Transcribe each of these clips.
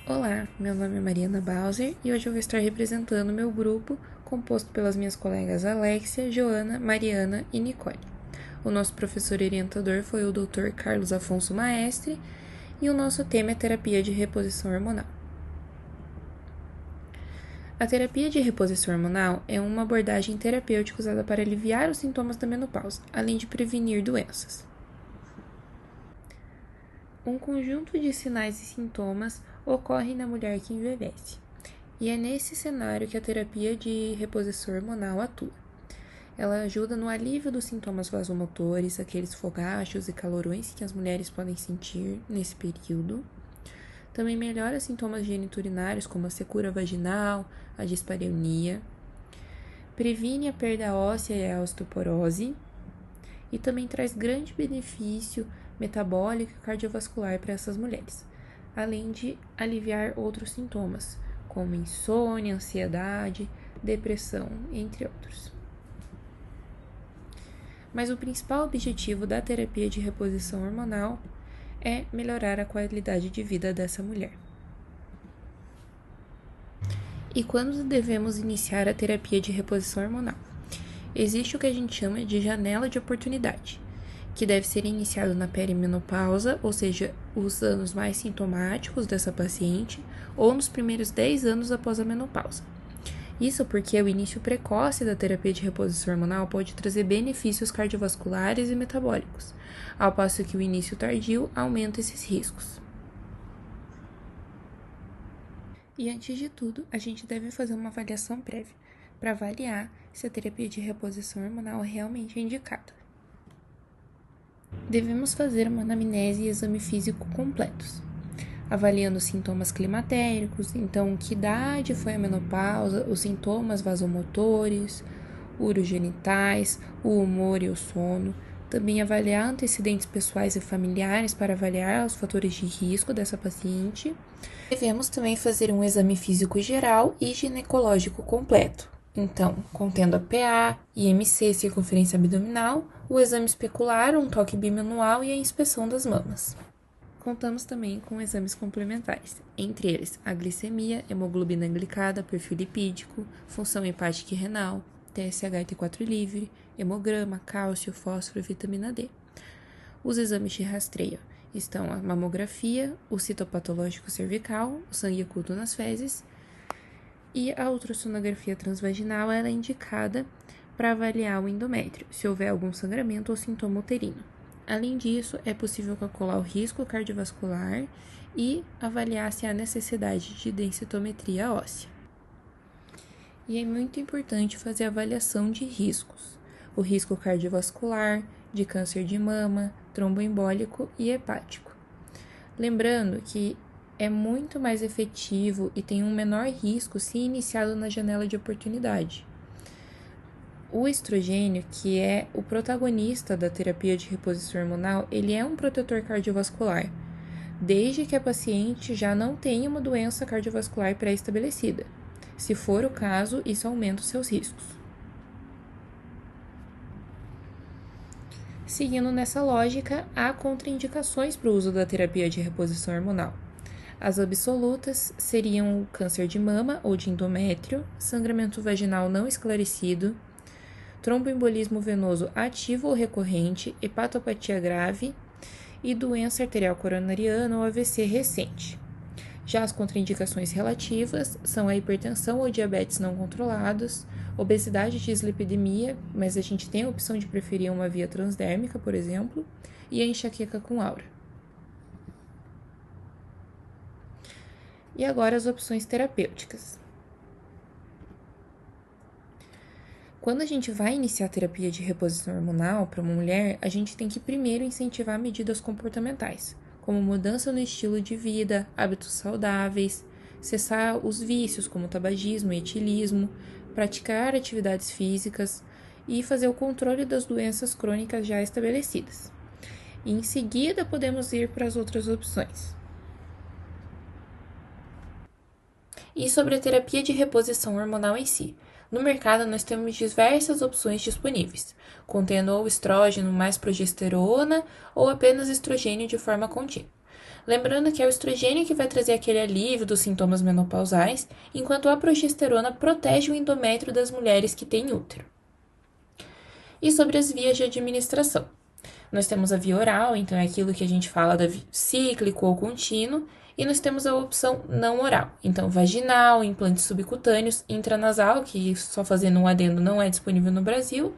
Olá, meu nome é Mariana Bowser e hoje eu vou estar representando meu grupo, composto pelas minhas colegas Alexia, Joana, Mariana e Nicole. O nosso professor orientador foi o Dr. Carlos Afonso Maestre e o nosso tema é terapia de reposição hormonal. A terapia de reposição hormonal é uma abordagem terapêutica usada para aliviar os sintomas da menopausa, além de prevenir doenças. Um conjunto de sinais e sintomas ocorre na mulher que envelhece. E é nesse cenário que a terapia de reposição hormonal atua. Ela ajuda no alívio dos sintomas vasomotores, aqueles fogachos e calorões que as mulheres podem sentir nesse período. Também melhora sintomas geniturinários como a secura vaginal, a dispareunia. Previne a perda óssea e a osteoporose. E também traz grande benefício metabólico e cardiovascular para essas mulheres, além de aliviar outros sintomas, como insônia, ansiedade, depressão, entre outros. Mas o principal objetivo da terapia de reposição hormonal é melhorar a qualidade de vida dessa mulher. E quando devemos iniciar a terapia de reposição hormonal? Existe o que a gente chama de janela de oportunidade, que deve ser iniciado na perimenopausa, ou seja, os anos mais sintomáticos dessa paciente, ou nos primeiros 10 anos após a menopausa. Isso porque o início precoce da terapia de reposição hormonal pode trazer benefícios cardiovasculares e metabólicos, ao passo que o início tardio aumenta esses riscos. E antes de tudo, a gente deve fazer uma avaliação prévia, para avaliar se a terapia de reposição hormonal realmente é indicada. Devemos fazer uma anamnese e exame físico completos, avaliando os sintomas climatéricos, então que idade foi a menopausa, os sintomas vasomotores, urogenitais, o humor e o sono. Também avaliar antecedentes pessoais e familiares para avaliar os fatores de risco dessa paciente. Devemos também fazer um exame físico geral e ginecológico completo. Então, contendo a PA, IMC, circunferência abdominal, o exame especular, um toque bimanual e a inspeção das mamas. Contamos também com exames complementares, entre eles a glicemia, hemoglobina glicada, perfil lipídico, função hepática e renal, TSH e T4 livre, hemograma, cálcio, fósforo e vitamina D. Os exames de rastreio estão a mamografia, o citopatológico cervical, o sangue oculto nas fezes, e a ultrassonografia transvaginal ela é indicada para avaliar o endométrio, se houver algum sangramento ou sintoma uterino. Além disso, é possível calcular o risco cardiovascular e avaliar se há necessidade de densitometria óssea. E é muito importante fazer a avaliação de riscos, o risco cardiovascular, de câncer de mama, tromboembólico e hepático. Lembrando que é muito mais efetivo e tem um menor risco se iniciado na janela de oportunidade. O estrogênio, que é o protagonista da terapia de reposição hormonal, ele é um protetor cardiovascular, desde que a paciente já não tenha uma doença cardiovascular pré-estabelecida. Se for o caso, isso aumenta os seus riscos. Seguindo nessa lógica, há contraindicações para o uso da terapia de reposição hormonal. As absolutas seriam o câncer de mama ou de endométrio, sangramento vaginal não esclarecido, tromboembolismo venoso ativo ou recorrente, hepatopatia grave e doença arterial coronariana ou AVC recente. Já as contraindicações relativas são a hipertensão ou diabetes não controlados, obesidade e dislipidemia, mas a gente tem a opção de preferir uma via transdérmica, por exemplo, e a enxaqueca com aura. E agora as opções terapêuticas. Quando a gente vai iniciar a terapia de reposição hormonal para uma mulher, a gente tem que primeiro incentivar medidas comportamentais, como mudança no estilo de vida, hábitos saudáveis, cessar os vícios como tabagismo e etilismo, praticar atividades físicas e fazer o controle das doenças crônicas já estabelecidas. E em seguida podemos ir para as outras opções. E sobre a terapia de reposição hormonal em si. No mercado, nós temos diversas opções disponíveis, contendo ou estrógeno mais progesterona ou apenas estrogênio de forma contínua. Lembrando que é o estrogênio que vai trazer aquele alívio dos sintomas menopausais, enquanto a progesterona protege o endométrio das mulheres que têm útero. E sobre as vias de administração. Nós temos a via oral, então é aquilo que a gente fala da cíclico ou contínuo, e nós temos a opção não oral, então vaginal, implantes subcutâneos, intranasal, que só fazendo um adendo não é disponível no Brasil,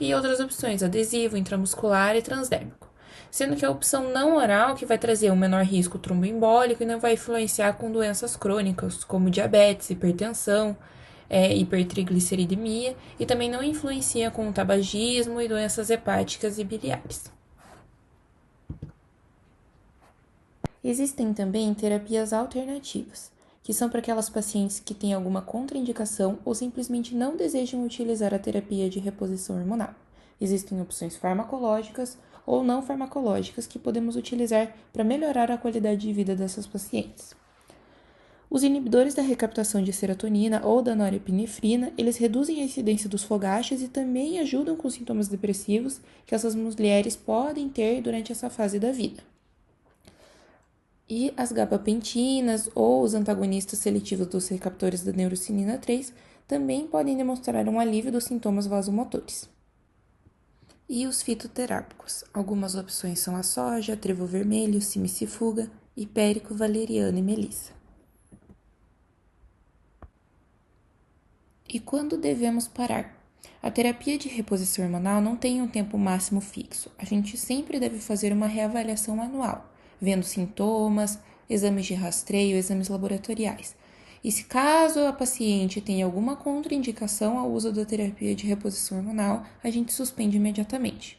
e outras opções, adesivo, intramuscular e transdérmico. Sendo que a opção não oral que vai trazer um menor risco tromboembólico e não vai influenciar com doenças crônicas, como diabetes, hipertensão, hipertrigliceridemia, e também não influencia com tabagismo e doenças hepáticas e biliares. Existem também terapias alternativas, que são para aquelas pacientes que têm alguma contraindicação ou simplesmente não desejam utilizar a terapia de reposição hormonal. Existem opções farmacológicas ou não farmacológicas que podemos utilizar para melhorar a qualidade de vida dessas pacientes. Os inibidores da recaptação de serotonina ou da norepinefrina, eles reduzem a incidência dos fogachos e também ajudam com os sintomas depressivos que essas mulheres podem ter durante essa fase da vida. E as gabapentinas ou os antagonistas seletivos dos receptores da neurocinina 3 também podem demonstrar um alívio dos sintomas vasomotores. E os fitoterápicos. Algumas opções são a soja, trevo vermelho, simicifuga, hipérico, valeriana e melissa. E quando devemos parar? A terapia de reposição hormonal não tem um tempo máximo fixo. A gente sempre deve fazer uma reavaliação anual, vendo sintomas, exames de rastreio, exames laboratoriais. E se caso a paciente tem alguma contraindicação ao uso da terapia de reposição hormonal, a gente suspende imediatamente.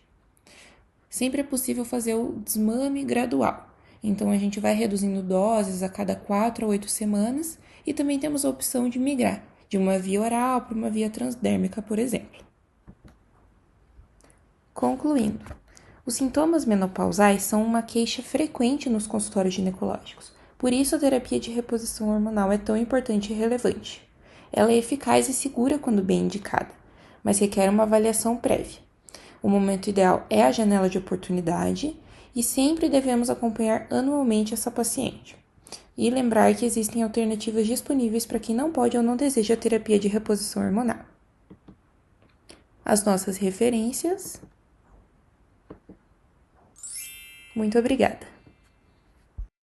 Sempre é possível fazer o desmame gradual. Então, a gente vai reduzindo doses a cada 4 a 8 semanas e também temos a opção de migrar de uma via oral para uma via transdérmica, por exemplo. Concluindo, os sintomas menopausais são uma queixa frequente nos consultórios ginecológicos. Por isso, a terapia de reposição hormonal é tão importante e relevante. Ela é eficaz e segura quando bem indicada, mas requer uma avaliação prévia. O momento ideal é a janela de oportunidade e sempre devemos acompanhar anualmente essa paciente. E lembrar que existem alternativas disponíveis para quem não pode ou não deseja a terapia de reposição hormonal. As nossas referências. Muito obrigada!